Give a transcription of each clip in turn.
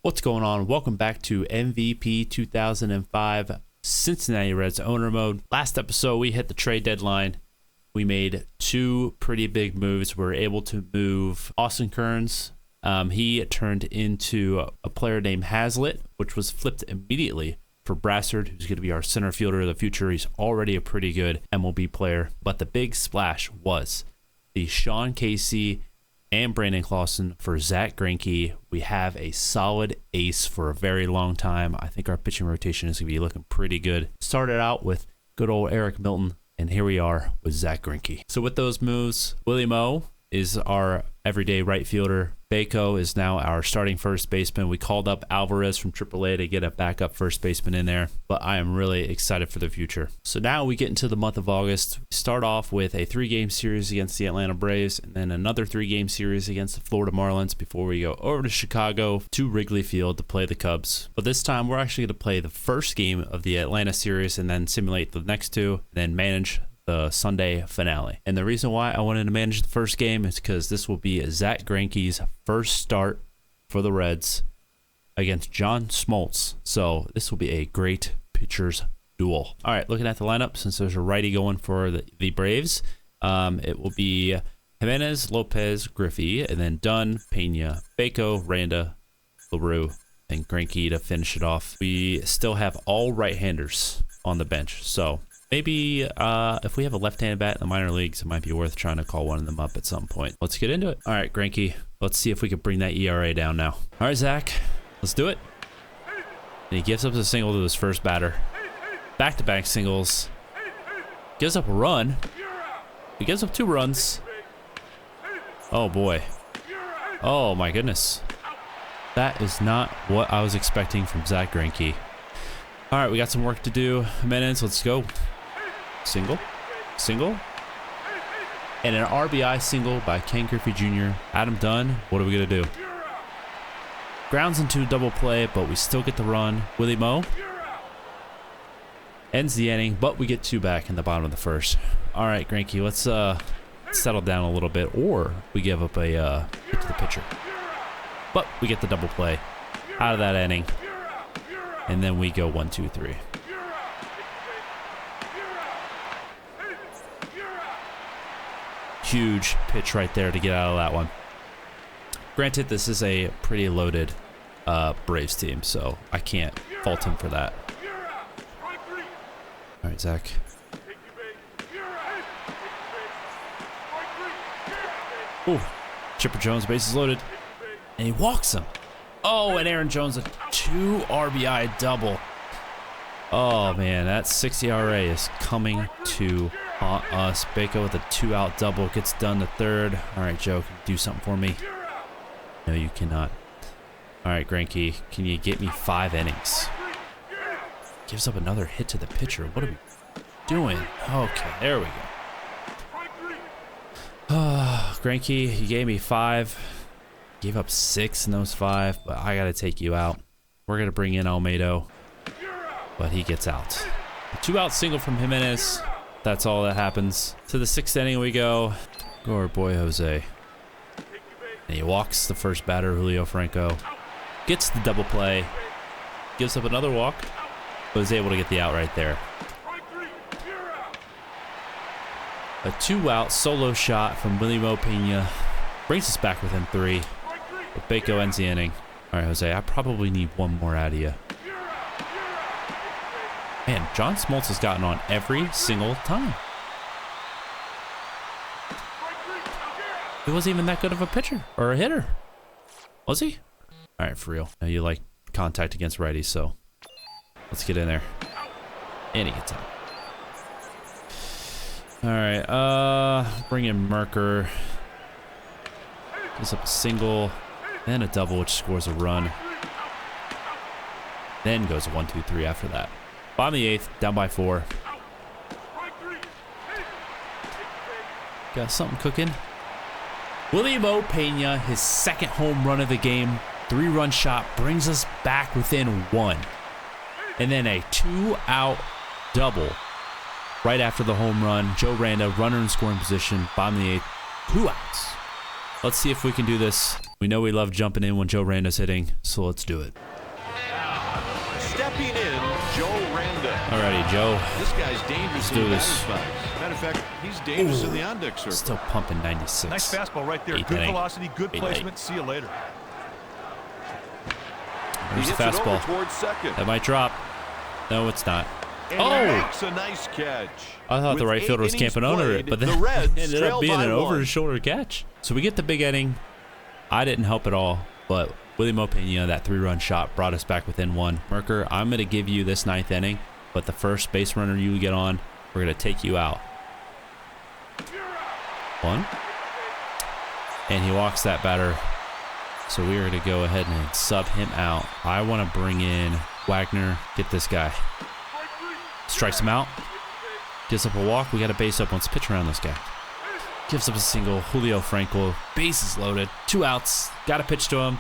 What's going on? Welcome back to MVP 2005 Cincinnati Reds owner mode. Last episode, we hit the trade deadline. We made two pretty big moves. We were able to move Austin Kearns. He turned into a player named Hazlitt, which was flipped immediately for Brassard, who's going to be our center fielder of the future. He's already a pretty good MLB player. But the big splash was the Sean Casey and Brandon Clausen for Zach Greinke. We have a solid ace for a very long time. I think our pitching rotation is going to be looking pretty good. Started out with good old Eric Milton, and here we are with Zach Greinke. So with those moves, Willie Moe is our everyday right fielder. Baco is now our starting first baseman. We called up Alvarez from AAA to get a backup first baseman in there, but I am really excited for the future. So now we get into the month of August. We start off with a 3-game series against the Atlanta Braves, and then another 3-game series against the Florida Marlins before we go over to Chicago to Wrigley Field to play the Cubs. But this time we're actually going to play the first game of the Atlanta series and then simulate the next two, and then manage the Sunday finale. And the reason why I wanted to manage the first game is because this will be Zach Greinke's first start for the Reds against John Smoltz. So this will be a great pitcher's duel. All right, looking at the lineup, since there's a righty going for the Braves, it will be Jimenez, Lopez, Griffey, and then Dunn, Pena, Baco, Randa, LaRue, and Greinke to finish it off. We still have all right-handers on the bench, so maybe if we have a left-handed bat in the minor leagues, it might be worth trying to call one of them up at some point. Let's get into it. All right, Greinke, let's see if we can bring that ERA down now. All right, Zach, let's do it. And he gives up a single to his first batter. Back-to-back singles. Gives up a run. He gives up 2 runs. Oh, boy. Oh, my goodness. That is not what I was expecting from Zach Greinke. All right, we got some work to do. Jimenez, let's go. Single, and an RBI single by Ken Griffey Jr. Adam Dunn, what are we going to do? Grounds into double play, but we still get the run. Willie Moe ends the inning, but we get 2 back in the bottom of the first. All right, Greinke, let's settle down a little bit, or we give up a hit to the pitcher. But we get the double play out of that inning, and then we go 1, 2, 3. Huge pitch right there to get out of that one. Granted, this is a pretty loaded Braves team, so I can't fault him for that. All right, Zach. Ooh, Chipper Jones, bases loaded, and he walks him. Oh, and Aaron Jones, a 2 RBI double. Oh, man, that 6 ERA is coming to us. Baco with a 2-out double gets done to third. All right, Joe, can you do something for me? No, you cannot. All right, Greinke, can you get me 5 innings? Gives up another hit to the pitcher. What are we doing? Okay, there we go. Greinke, you gave me 5. Gave up 6 in those 5, but I got to take you out. We're going to bring in Almedo, but he gets out. A 2-out single from Jimenez. That's all that happens. To the 6th inning we go. Go our boy Jose. And he walks the first batter, Julio Franco. Gets the double play. Gives up another walk, but was able to get the out right there. A 2-out solo shot from Willie Moe Pena brings us back within 3. But Baco ends the inning. All right, Jose, I probably need one more out of you. Man, John Smoltz has gotten on every single time. He wasn't even that good of a pitcher or a hitter. Was he? All right, for real. Now you like contact against righties, so let's get in there. And he gets out. All right, bring in Merker. Gives up a single, then a double, which scores a run. Then goes a 1, 2, 3 after that. Bottom of the 8th, down by 4. Got something cooking. Willie Moe Pena, his 2nd home run of the game, 3-run shot, brings us back within 1. And then a 2-out double right after the home run. Joe Randa, runner in scoring position, bottom of the 8th, 2 outs. Let's see if we can do this We know we love jumping in when Joe Randa's hitting, so let's do it. Stepping in, Joe Randa. Alrighty, Joe. This guy's dangerous. Let's do this. Matter of fact, he's dangerous in the on-deck circle. Still pumping 96. Nice fastball right there. Good velocity, good placement. See you later. There's the fastball. Towards second. That might drop. No, it's not. And he makes a nice catch. I thought the right fielder was camping under it, but then it ended up being an over-the-shoulder catch. So we get the big inning. I didn't help at all, but Willie Mopena, that 3-run shot, brought us back within 1. Merker, I'm going to give you this 9th inning, but the first base runner you get on, we're going to take you out. 1. And he walks that batter. So we are going to go ahead and sub him out. I want to bring in Wagner. Get this guy. Strikes him out. Gives up a walk. We got a base up. Let's pitch around this guy. Gives up a single. Julio Franco. Bases loaded. 2 outs. Got to pitch to him.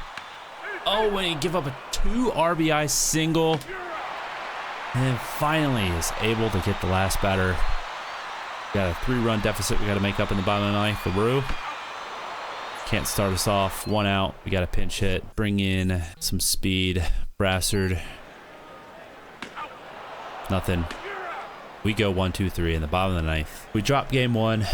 Oh, and he give up a 2 RBI single. And then finally is able to get the last batter. Got a 3-run deficit we got to make up in the bottom of the ninth. LaRue can't start us off. 1 out. We got a pinch hit. Bring in some speed. Brassard. Nothing. We go 1, 2, 3 in the bottom of the ninth. We drop game 1.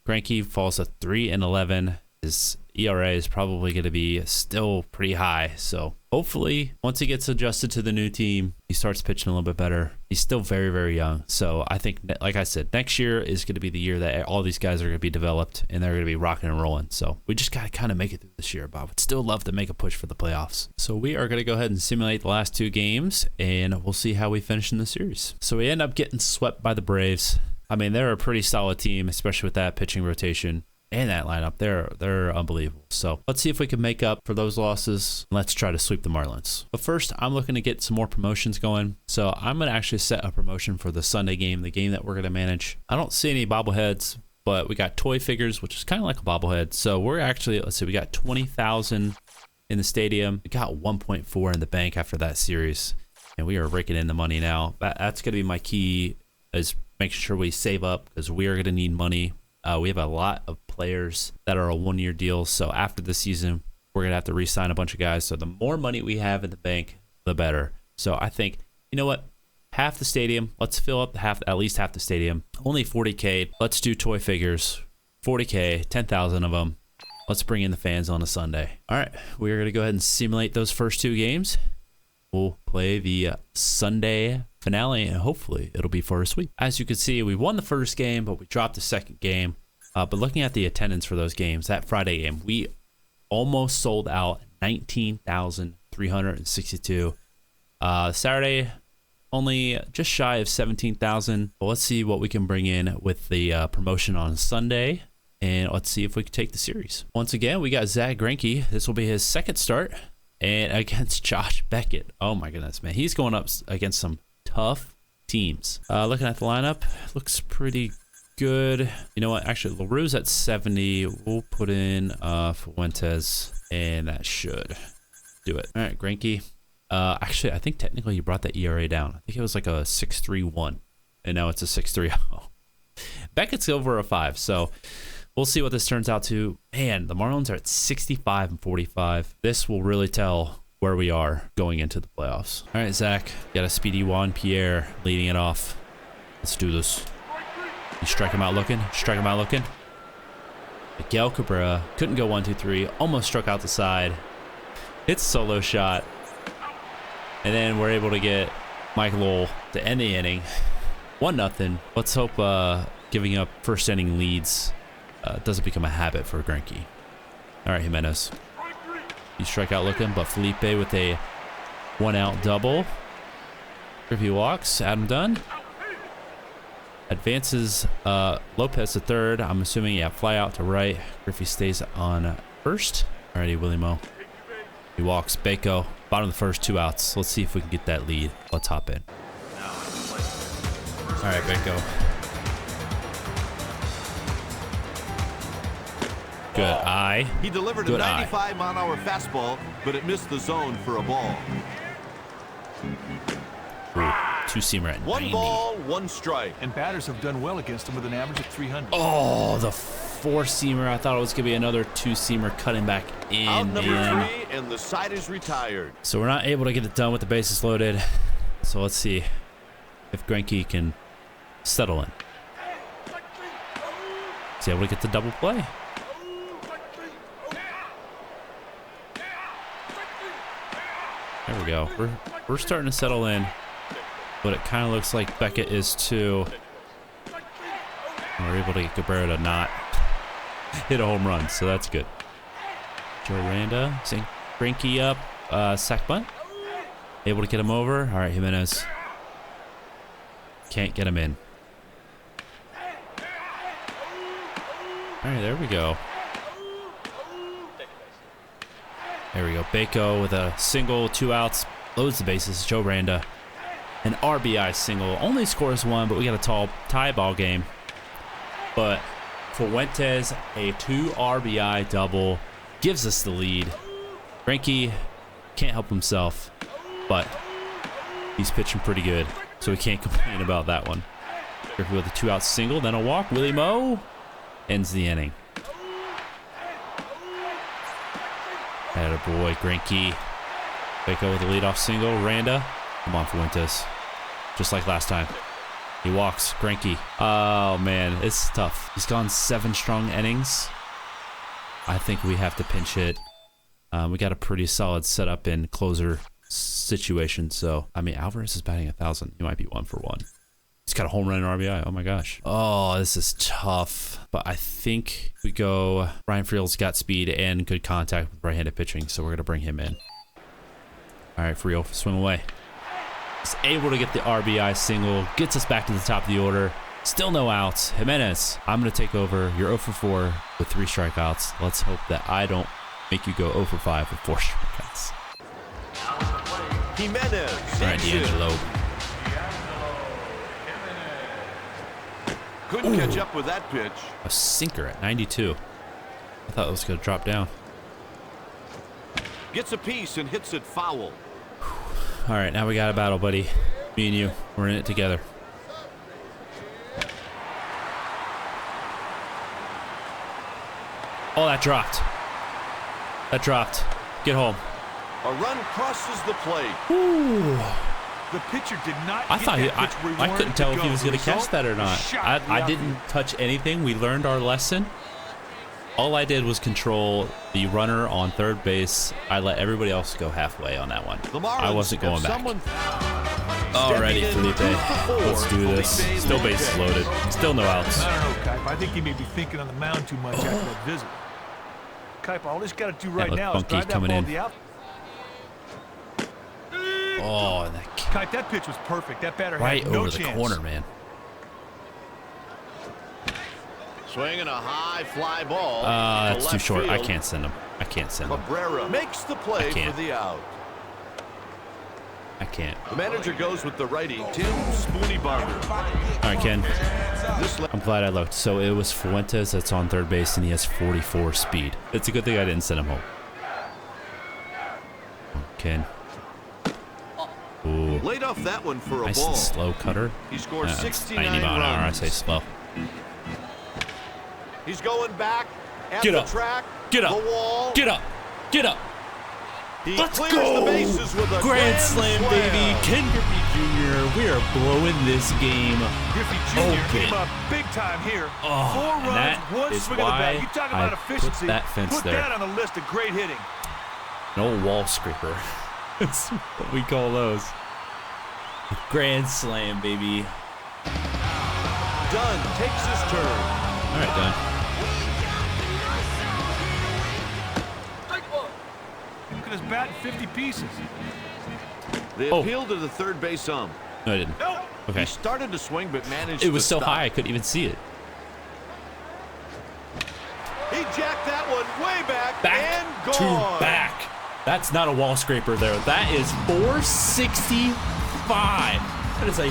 Greinke falls to 3-11. His ERA is probably going to be still pretty high. So hopefully once he gets adjusted to the new team, he starts pitching a little bit better. He's still very, very young. So I think, like I said, next year is going to be the year that all these guys are going to be developed and they're going to be rocking and rolling. So we just got to kind of make it through this year, but I would still love to make a push for the playoffs. So we are going to go ahead and simulate the last 2 games and we'll see how we finish in the series. So we end up getting swept by the Braves. I mean, they're a pretty solid team, especially with that pitching rotation. And that lineup, they're unbelievable. So let's see if we can make up for those losses. Let's try to sweep the Marlins. But first, I'm looking to get some more promotions going. So I'm going to actually set a promotion for the Sunday game, the game that we're going to manage. I don't see any bobbleheads, but we got toy figures, which is kind of like a bobblehead. So we're actually, let's see, we got 20,000 in the stadium. We got 1.4 in the bank after that series. And we are raking in the money now. That's going to be my key, is making sure we save up because we are going to need money. We have a lot of players that are a 1-year deal. So after the season, we're going to have to re-sign a bunch of guys. So the more money we have in the bank, the better. So I think, you know what? Half the stadium. Let's fill up at least half the stadium. Only 40K. Let's do toy figures. 40K, 10,000 of them. Let's bring in the fans on a Sunday. All right. We are going to go ahead and simulate those first 2 games. We'll play the Sunday finale, and hopefully it'll be for a sweep. As you can see, we won the first game, but we dropped the second game. But looking at the attendance for those games, that Friday game, we almost sold out 19,362. Saturday, only just shy of 17,000. Well, let's see what we can bring in with the promotion on Sunday, and let's see if we can take the series. Once again, we got Zach Greinke. This will be his second start, and against Josh Beckett. Oh my goodness, man. He's going up against some tough teams. Looking at the lineup, looks pretty good. You know what? Actually, LaRue's at 70. We'll put in Fuentes, and that should do it. All right, Greinke. Actually, I think technically you brought that ERA down. I think it was like a 6.31, and now it's a 6.30. Beckett's over a 5, so we'll see what this turns out to. Man, the Marlins are at 65-45. This will really tell where we are going into the playoffs. All right, Zach, got a speedy Juan Pierre leading it off. Let's do this. You strike him out looking. Strike him out looking. Miguel Cabrera couldn't go 1, 2, 3. Almost struck out the side. Hits solo shot. And then we're able to get Mike Lowell to end the inning. 1-0. Let's hope giving up first inning leads doesn't become a habit for Greinke. All right, Jimenez. You strike out looking, but Felipe with a 1-out double. Griffey walks. Adam Dunn. Advances Lopez to third. I'm assuming, yeah, fly out to right. Griffey stays on first. Alrighty, Willie Mo. He walks. Bako. Bottom of the first, 2 outs. Let's see if we can get that lead. Let's hop in. Alright, Bako. Good eye. He delivered a 95-mile-an-hour fastball, but it missed the zone for a ball. Ooh. Two-seamer at 90. 1 ball, 1 strike. And batters have done well against him with an average of 300. Oh, the four-seamer. I thought it was going to be another two-seamer cutting back in. Out number man. 3, and the side is retired. So we're not able to get it done with the bases loaded. So let's see if Greinke can settle in. Is he able to get the double play? There we go. We're starting to settle in, but it kind of looks like Beckett is too. We're able to get Cabrera to not hit a home run, so that's good. Joe Randa, Greinke up, sack bunt. Able to get him over. All right, Jimenez. Can't get him in. All right, there we go. There we go. Bako with a single, 2 outs, loads the bases. Joe Randa, an RBI single. Only scores 1, but we got a tie ball game. But Fuentes, a 2 RBI double, gives us the lead. Greinke can't help himself, but he's pitching pretty good, so we can't complain about that one. Griffey with a 2-out single, then a walk. Willie Moe ends the inning. Attaboy, Greinke. Bako with a leadoff single. Randa. Come on, Fuentes. Just like last time. He walks. Greinke. Oh, man. It's tough. He's gone 7 strong innings. I think we have to pinch hit. We got a pretty solid setup in closer situation. So, I mean, Alvarez is batting 1,000. He might be 1 for 1. He's got a home run and RBI. Oh, my gosh. Oh, this is tough. But I think we go. Ryan Friel's got speed and good contact with right-handed pitching, so we're going to bring him in. All right, Friel, swing away. He's able to get the RBI single. Gets us back to the top of the order. Still no outs. Jimenez, I'm going to take over. You're 0 for 4 with 3 strikeouts. Let's hope that I don't make you go 0 for 5 with 4 strikeouts. Jimenez. All right, D'Angelo. Couldn't catch up with that pitch. A sinker at 92. I thought it was going to drop down. Gets a piece and hits it foul. All right, now we got a battle, buddy. Me and you, we're in it together. Oh, that dropped. That dropped. Get home. A run crosses the plate. Ooh. The pitcher did not. I couldn't tell if he was going to catch that or not. I didn't touch anything. We learned our lesson. All I did was control the runner on third base. I let everybody else go halfway on that one. I wasn't going back. Alrighty, Felipe. Let's do this. Still bases loaded. Still no outs. I don't know, Kipe. I think he may be thinking on the mound too much after that visit. Kipe, all he's got to do right now is drive that ball to the out. Oh, and that Kipe, that pitch was perfect. That batter right had no over chance. the corner, man. Swinging a high fly ball. That's too short. Field. I can't send him. I can't send him. Cabrera makes the play for the out. I can't. The manager goes with the righty, Tim Spoony Barber. All right, Ken. I'm glad I looked. So it was Fuentes that's on third base, and he has 44 speed. It's a good thing I didn't send him home. Ken. Ooh. Laid off that one for a nice ball. Slow cutter. He scored 69 90 mile an hour. I runs. say slow. He's going back at Get the up. track. Get up. The wall. Get up. Get up. He Let's clears go. the bases with a Grand slam, baby. Ken Griffey Jr. We are blowing this game Griffey Jr. open. came up big time here. Oh, 4 runs, 1 is swing of the bat. why You talk I about efficiency. put that fence Put there. that on the list of great hitting. An old wall scraper. That's what we call those. Grand slam, baby. Dunn takes his turn. All right, Dunn. Look at his bat in 50 pieces. They Oh. appeal to the third base ump. No, I didn't. No. Okay. He started to swing but managed It was to so stop. high I couldn't even see it. He jacked that one way back, Back and gone. to back. That's not a wall scraper there. That is 465. That is a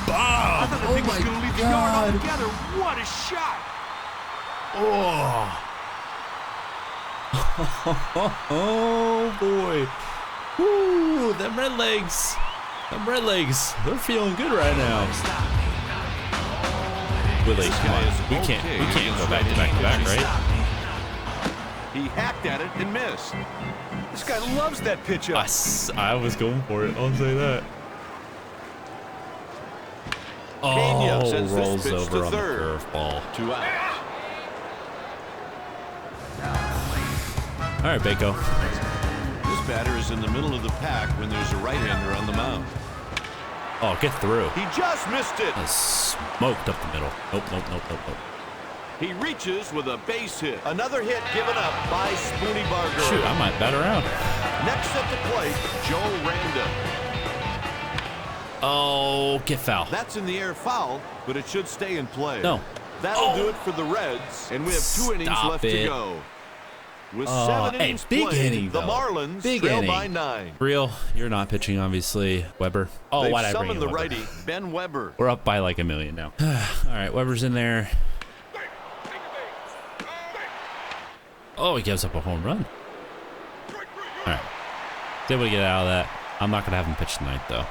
bomb. I thought the thing was going to leave the yard altogether. What a shot. Oh. Oh boy. Woo, them red legs. Them Red Legs, they're feeling good right now. Willie, come on. We can't go back to back to back, right? He hacked at it and missed. This guy loves that pitch up. I was going for it. I'll say that. Pena sends this rolls pitch over to on the third. curveball. 2 out. All right, Bako. This batter is in the middle of the pack when there's a right-hander on the mound. Oh, get through. He just missed it. Smoked up the middle. Nope. He reaches with a base hit. Another hit given up by Spoonie Barger. Shoot, I might bat around. Next at the plate, Joe Randa. Oh, get foul. That's in the air foul, but it should stay in play. No. That'll do it for the Reds, and we have 2 innings left to go. With 7 innings big played, inning, the though. Marlins Big trail inning. by 9. Real, you're not pitching, obviously. Weber. Oh, They've why'd I bring in summoned the Weber? righty, Ben Weber. We're up by like 1 million now. All right, Weber's in there. Oh, he gives up a home run. All right. He's able to get out of that. I'm not going to have him pitch tonight, though.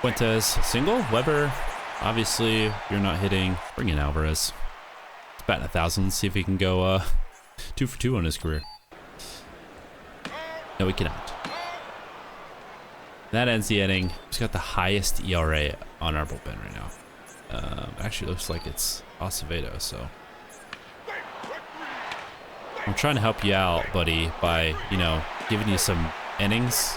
Fuentes, single. Weber, obviously, you're not hitting. Bring in Alvarez. He's batting 1,000. See if he can go 2 for 2 on his career. No, he cannot. That ends the inning. He's got the highest ERA on our bullpen right now. Actually, looks like it's Acevedo, so. I'm trying to help you out, buddy, by, giving you some innings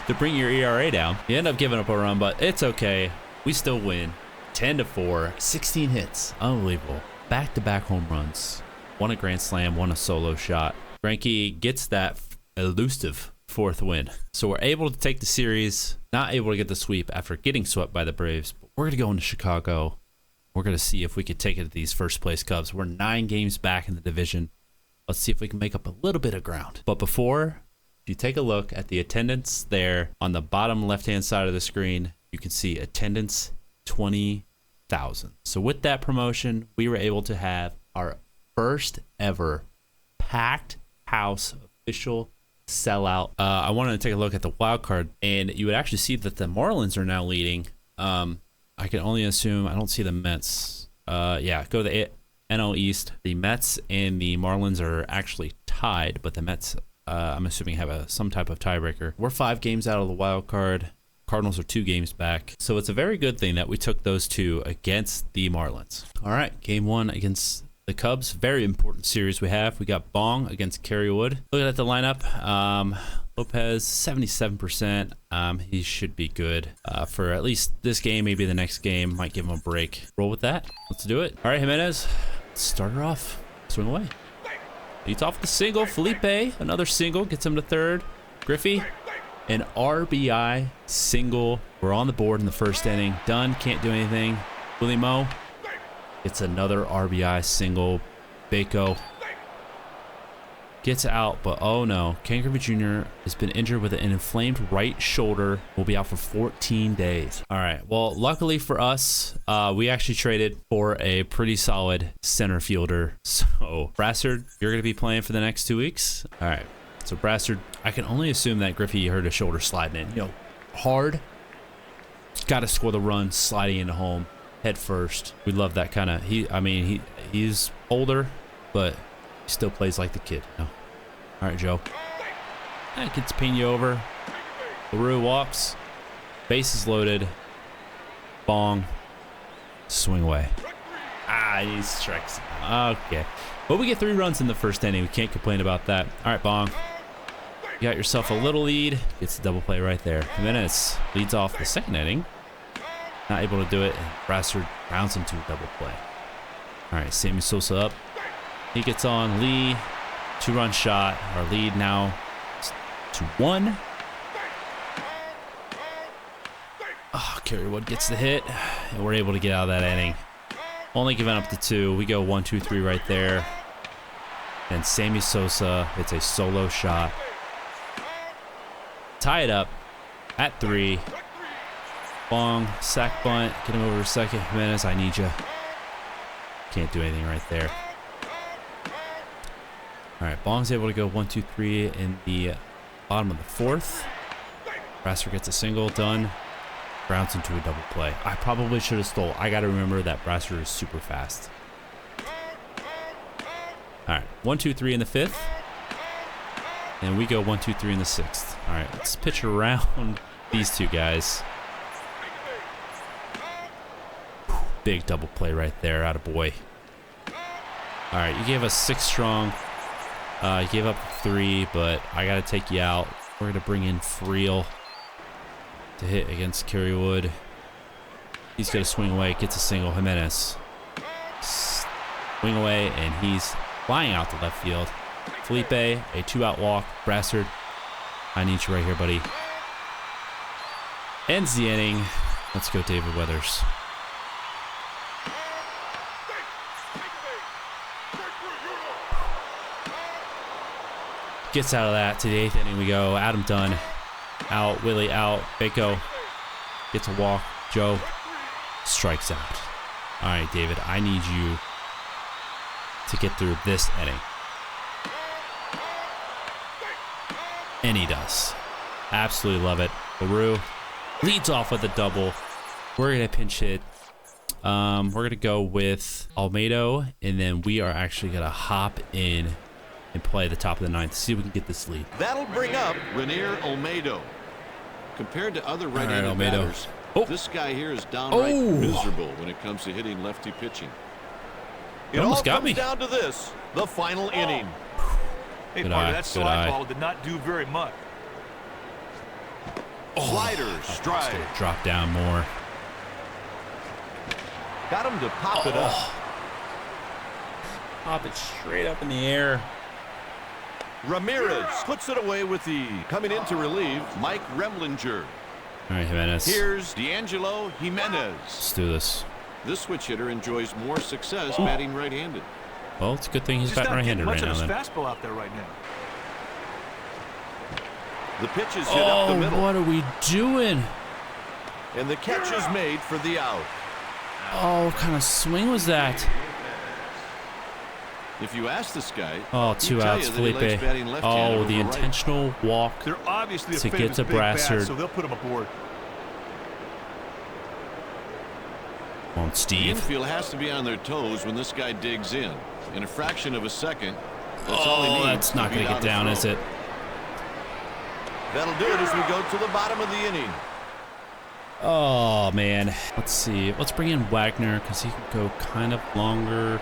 to bring your ERA down. You end up giving up a run, but it's okay. We still win. 10-4, 16 hits. Unbelievable. Back-to-back home runs. One a grand slam, one a solo shot. Greinke gets that elusive 4th win. So we're able to take the series, not able to get the sweep after getting swept by the Braves. But we're going to go into Chicago. We're going to see if we can take it to these first-place Cubs. We're 9 games back in the division. Let's see if we can make up a little bit of ground. But before, if you take a look at the attendance there on the bottom left-hand side of the screen, you can see attendance 20,000. So with that promotion, we were able to have our first ever packed house official sellout. I wanted to take a look at the wild card, and you would actually see that the Marlins are now leading. I can only assume I don't see the Mets. Yeah, go to the NL East. The Mets and the Marlins are actually tied, but the Mets, I'm assuming, have some type of tiebreaker. We're 5 games out of the wild card. Cardinals are 2 games back. So it's a very good thing that we took those 2 against the Marlins. All right, game 1 against the Cubs. Very important series we have. We got Bong against Kerry Wood. Looking at the lineup, Lopez, 77%. He should be good for at least this game, maybe the next game. Might give him a break. Roll with that. Let's do it. All right, Jimenez, start her off. Swing away. Leads off the single. Felipe, another single, gets him to third. Griffey, an RBI single. We're on the board in the first inning. Dunn can't do anything. Willie Mo gets another RBI single. Bako gets out, but oh no. Ken Griffey Jr. has been injured with an inflamed right shoulder. Will be out for 14 days. All right. Well, luckily for us, we actually traded for a pretty solid center fielder. So, Brassard, you're going to be playing for the next 2 weeks. All right. So, Brassard, I can only assume that Griffey hurt his shoulder sliding in. Hard. Got to score the run, sliding into home, head first. We love that kind of. He's older, but he still plays like the kid. No. All right, Joe. That gets Pena over. LaRue walks. Base is loaded. Bong. Swing away. He strikes. Okay. But we get 3 runs in the first inning. We can't complain about that. All right, Bong. You got yourself a little lead. Gets the double play right there. Jimenez leads off the second inning. Not able to do it. And Brassard rounds into a double play. All right, Sammy Sosa up. He gets on. Lee, 2-run shot. Our lead now is 2-1. Oh, Kerry Wood gets the hit, and we're able to get out of that inning. Only giving up the 2. We go 1, 2, 3 right there. And Sammy Sosa hits a solo shot. Tie it up at 3. Bong, sack bunt. Get him over to second. Jimenez, I need you. Can't do anything right there. All right, Bong's able to go 1, 2, 3 in the bottom of the 4th. Brasser gets a single, done. Grounds into a double play. I probably should have stole. I got to remember that Brasser is super fast. All right, 1, 2, 3 in the 5th. And we go 1, 2, 3 in the 6th. All right, let's pitch around these two guys. Big double play right there. Atta boy. All right, you gave us 6 strong. You gave up 3, but I got to take you out. We're going to bring in Friel to hit against Kerrywood. He's going to swing away, gets a single. Jimenez. Swing away, and he's flying out to left field. Felipe, a 2-out walk. Brassard, I need you right here, buddy. Ends the inning. Let's go, David Weathers. Gets out of that. To the 8th inning we go. Adam Dunn out. Willie out. Bako gets a walk. Joe strikes out. All right, David, I need you to get through this inning. And he does. Absolutely love it. LaRue leads off with a double. We're going to pinch hit. We're going to go with Almedo, and then we are actually going to hop in and play the top of the 9th. See if we can get this lead. That'll bring up Rainier Olmedo. Compared to other right-handed batters, this guy here is downright miserable when it comes to hitting lefty pitching. It all comes down to this, the final inning. Hey, partner, that slide ball did not do very much. Slider, strike. Drop down more. Got him to pop it up. Pop it straight up in the air. Ramirez puts it away with the coming in to relieve Mike Remlinger. All right, Jimenez. Here's D'Angelo Jimenez. Let's do this. This switch hitter enjoys more success batting right-handed. Well, it's a good thing he's batting right-handed right now. Much of his fastball out there right now. The pitch is hit up the middle. What are we doing? And the catch is made for the out. Oh, what kind of swing was that? If you ask this guy, 2 outs, Felipe. Oh, the intentional walk They're obviously to get to Brassard. So they'll put him aboard. Come on, Steve. The infield has to be on their toes when this guy digs in. In a fraction of a second, that's all he needs. That's not going to get down, is it? That'll do it as we go to the bottom of the inning. Oh, man. Let's see. Let's bring in Wagner because he can go kind of longer.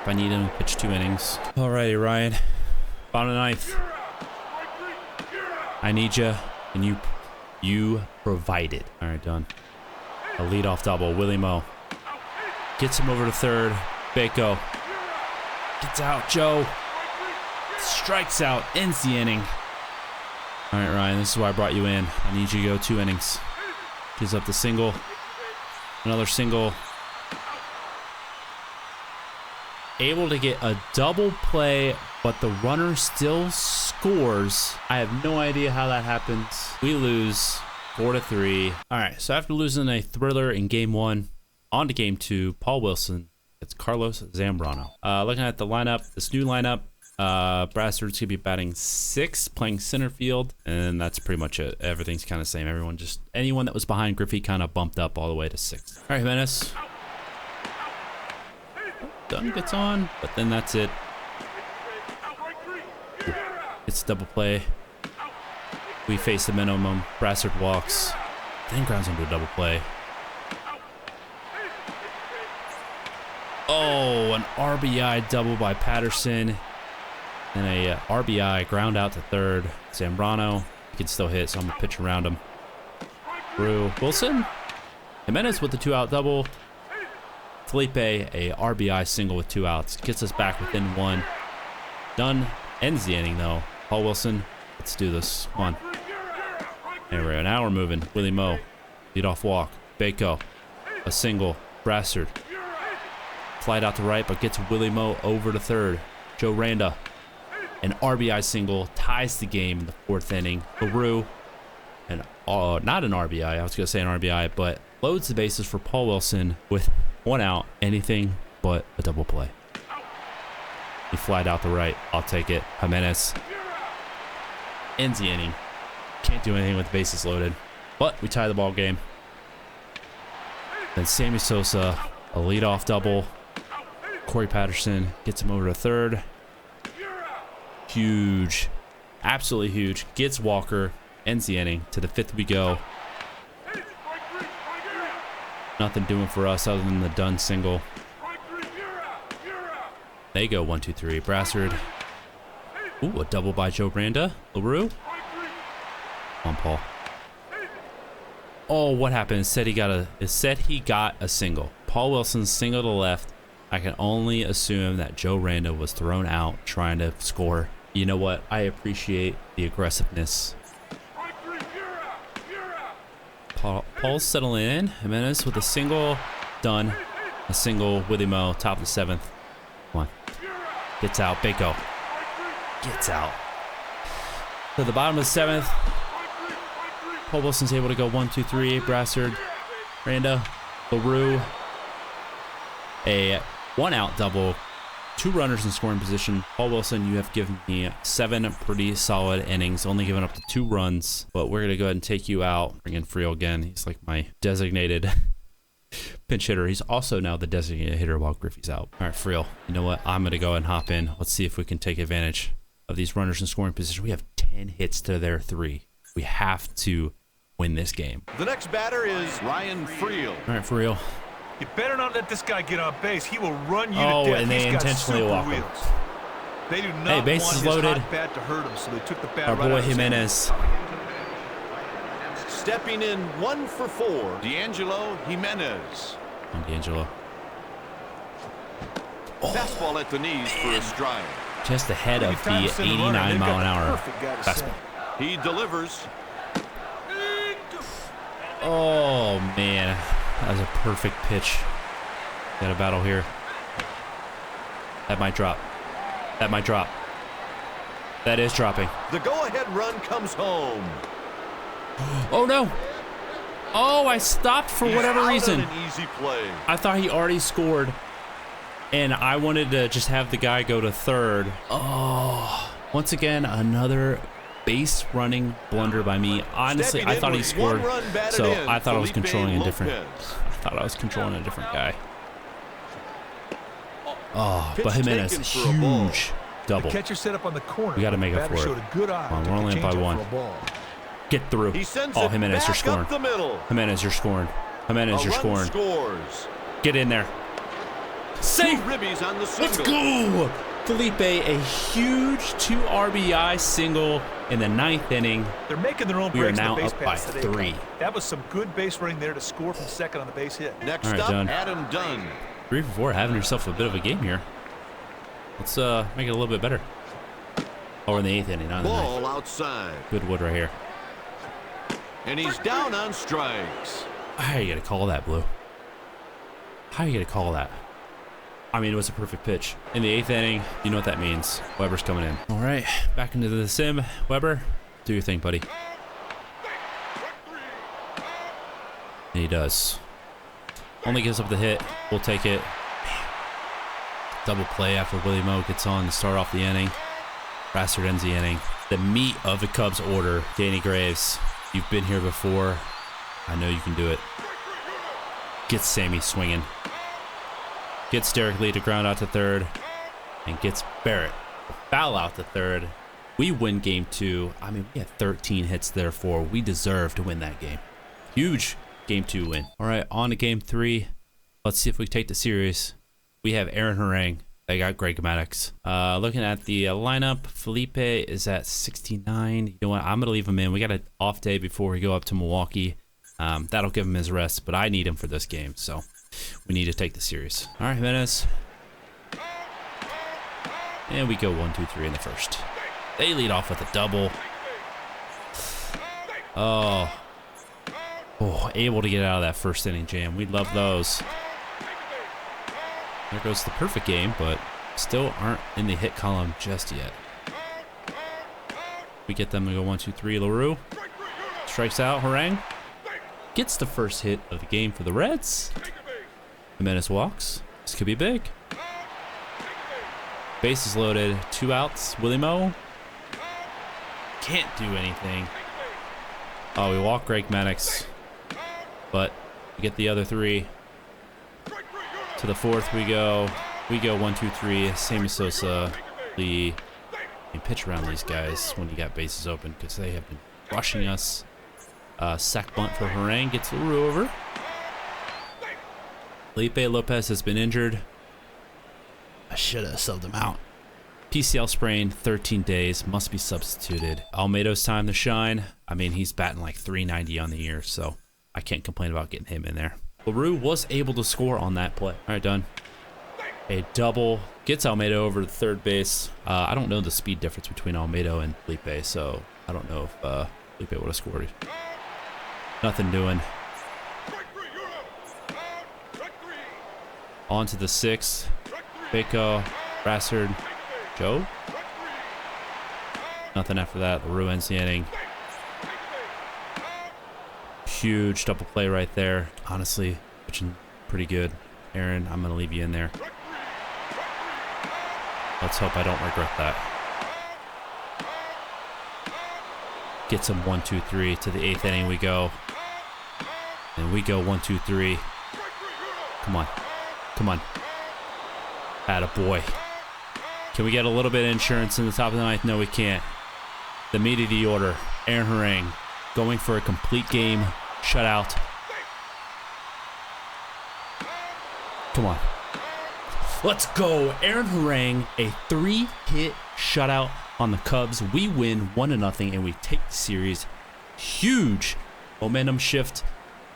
If I need him to pitch 2 innings. All righty, Ryan. Bottom of the 9th. I need you, and you provide it. All right, done. A leadoff double. Willie Moe gets him over to 3rd. Bako gets out. Joe strikes out. Ends the inning. All right, Ryan, this is why I brought you in. I need you to go 2 innings. Gives up the single. Another single. Able to get a double play, but the runner still scores. I have no idea how that happens. We lose 4-3. All right, so after losing a thriller in game 1, on to game 2, Paul Wilson. It's Carlos Zambrano. Looking at the lineup, this new lineup, Brassard's gonna be batting 6th, playing center field, and that's pretty much it. Everything's kind of the same. Anyone that was behind Griffey kind of bumped up all the way to 6th. All right, Jimenez. Dunn gets on, but then that's it. It's double play. We face the minimum. Brassard walks, then grounds into a double play. Oh, an RBI double by Patterson. And a RBI ground out to 3rd. Zambrano, he can still hit, so I'm going to pitch around him. Brew, Wilson. Jimenez with the 2-out double. Felipe, a RBI single with 2 outs. Gets us back within 1. Dunn ends the inning, though. Paul Wilson, let's do this. Come on. There we go. Now we're moving. Willie Moe, leadoff walk. Bako, a single. Brassard. Flight out to right, but gets Willie Moe over to 3rd. Joe Randa, an RBI single, ties the game in the 4th inning. LaRue, not an RBI, I was going to say an RBI, but loads the bases for Paul Wilson with 1 out, anything but a double play. He flied out the right. I'll take it. Jimenez ends the inning. Can't do anything with the bases loaded. But we tie the ball game. Then Sammy Sosa, a leadoff double. Corey Patterson gets him over to third. Huge. Absolutely huge. Gets Walker. Ends the inning. To the fifth we go. Nothing doing for us other than the Dunn single. They go 1, 2, 3. Brassard. Ooh, a double by Joe Randa. LaRue. Come on, Paul. Oh, what happened? It said he got a single. Paul Wilson's single to left. I can only assume that Joe Randa was thrown out trying to score. You know what? I appreciate the aggressiveness. Paul's settling in. Jimenez with a single. Done. A single. Willie Mo. Top of the seventh. Come on. Gets out. Bako. Gets out. To the bottom of the seventh. Paul Wilson's able to go 1, 2, 3. Brassard. Randa. LaRue. A 1-out double. 2 runners in scoring position. Paul Wilson, you have given me 7 pretty solid innings, only giving up to 2 runs. But we're going to go ahead and take you out. Bring in Friel again. He's like my designated pinch hitter. He's also now the designated hitter while Griffey's out. All right, Friel, you know what? I'm going to go ahead and hop in. Let's see if we can take advantage of these runners in scoring position. We have 10 hits to their 3. We have to win this game. The next batter is Ryan Friel. All right, Friel. You better not let this guy get on base. He will run you to death. And they intentionally walk him. They do not want his loaded. Hot bat to hurt him, so they took the bat Our right boy out of Jimenez. Stepping in 1 for 4, D'Angelo Jimenez. D'Angelo. Fastball at the knees for a strike. Just ahead of the 89-mile-an-hour fastball. He delivers. Oh, man. That was a perfect pitch. Got a battle here. That might drop. That might drop. That is dropping. The go-ahead run comes home. Oh, no. Oh, I stopped for whatever reason. An easy play. I thought he already scored, and I wanted to just have the guy go to third. Oh, once again, another base running blunder by me. Honestly, I thought he scored, so I thought I was controlling a different. I thought I was controlling a different guy. Oh, but Jimenez, huge double. The catcher set up on the corner. We got to make up for it. Come on, we're only up by 1. Get through. Oh, Jimenez, you're scoring. Jimenez, you're scoring. Jimenez, you're scoring. Get in there. Safe. Let's go. Felipe, a huge 2 RBI single in the 9th inning. They're making their own we are breaks. now up by 3. That was some good base running there to score from second on the base hit. Next up, Adam Dunn. 3 for 4, having yourself a bit of a game here. Let's make it a little bit better. Oh, we're in the 8th inning, not in the 9th. Ball outside. Good wood right here. And he's down on strikes. How are you gonna call that, Blue? How are you gonna call that? I mean, it was a perfect pitch. In the 8th inning, you know what that means. Weber's coming in. All right, back into the sim. Weber, do your thing, buddy. And he does. Only gives up the hit. We'll take it. Double play after Willie Mo gets on to start off the inning. Brassard ends the inning. The meat of the Cubs order. Danny Graves, you've been here before. I know you can do it. Gets Sammy swinging. Gets Derek Lee to ground out to third. And gets Barrett to foul out to third. We win game 2. I mean, we had 13 hits, therefore we deserve to win that game. Huge game 2 win. All right, on to game 3. Let's see if we take the series. We have Aaron Harang. They got Greg Maddox. Looking at the lineup, Felipe is at 69. You know what? I'm going to leave him in. We got an off day before we go up to Milwaukee. That'll give him his rest, but I need him for this game, so we need to take the series. All right, Jimenez. And we go 1, 2, 3 in the first. They lead off with a double. Oh, able to get out of that first inning jam. We love those. There goes the perfect game, but still aren't in the hit column just yet. We get them to go 1, 2, 3. LaRue strikes out. Harang gets the first hit of the game for the Reds. Jimenez walks. This could be big. Bases loaded. 2 outs. Willie Mo can't do anything. Oh, we walk Greg Maddux, but we get the other 3. To the 4th we go. We go 1, 2, 3. Sammy Sosa, Lee. You pitch around these guys when you got bases open because they have been rushing us. Sack bunt for Harang gets LaRue over. Felipe Lopez has been injured. I should have subbed him out. PCL sprain, 13 days, must be substituted. Almedo's time to shine. I mean, he's batting like 390 on the year, so I can't complain about getting him in there. LaRue was able to score on that play. All right, done. A double gets Almedo over to third base. I don't know the speed difference between Almedo and Felipe, so I don't know if Felipe would have scored. Nothing doing. On to the 6th. Baco, Brassard, Joe. Nothing after that. LaRue ends the inning. Huge double play right there. Honestly, pitching pretty good. Aaron, I'm going to leave you in there. Let's hope I don't regret that. Gets him 1, 2, 3. To the 8th inning we go. And we go 1, 2, 3. Come on. Come on. Attaboy. Can we get a little bit of insurance in the top of the 9th? No, we can't. The meat of the order. Aaron Harang going for a complete game shutout. Come on. Let's go. Aaron Harang, a 3-hit shutout on the Cubs. We win 1-0 and we take the series. Huge momentum shift.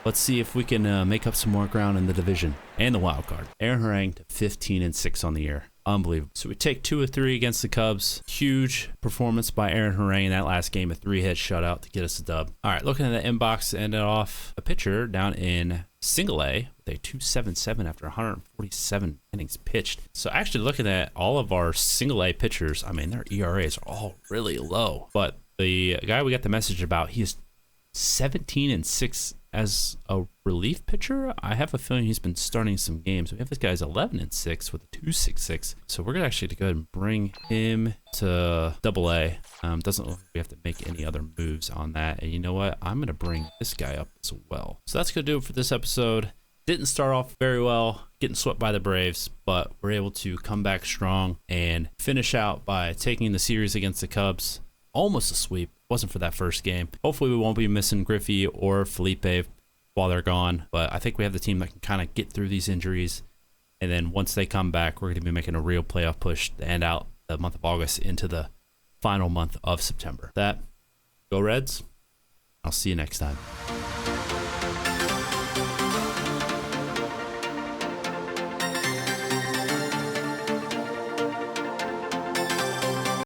Let's see if we can make up some more ground in the division and the wild card. Aaron Harang to 15-6 on the year. Unbelievable. So we take 2 of 3 against the Cubs. Huge performance by Aaron Harang in that last game. A 3-hit shutout to get us a dub. All right, looking at the inbox, ended off a pitcher down in Single A with a 2.77 after 147 innings pitched. So actually looking at all of our Single A pitchers, I mean, their ERAs are all really low. But the guy we got the message about, he is 17-6 as a relief pitcher. I have a feeling he's been starting some games. We have this guy's 11-6 with a 2.66. So we're gonna actually go ahead and bring him to Double A. Doesn't look like we have to make any other moves on that. And you know what? I'm gonna bring this guy up as well. So that's gonna do it for this episode. Didn't start off very well, getting swept by the Braves, but we're able to come back strong and finish out by taking the series against the Cubs. Almost a sweep. Wasn't for that first game. Hopefully we won't be missing Griffey or Felipe while they're gone, but I think we have the team that can kind of get through these injuries, and then once they come back, we're going to be making a real playoff push to end out the month of August into the final month of September. Go Reds. I'll see you next time.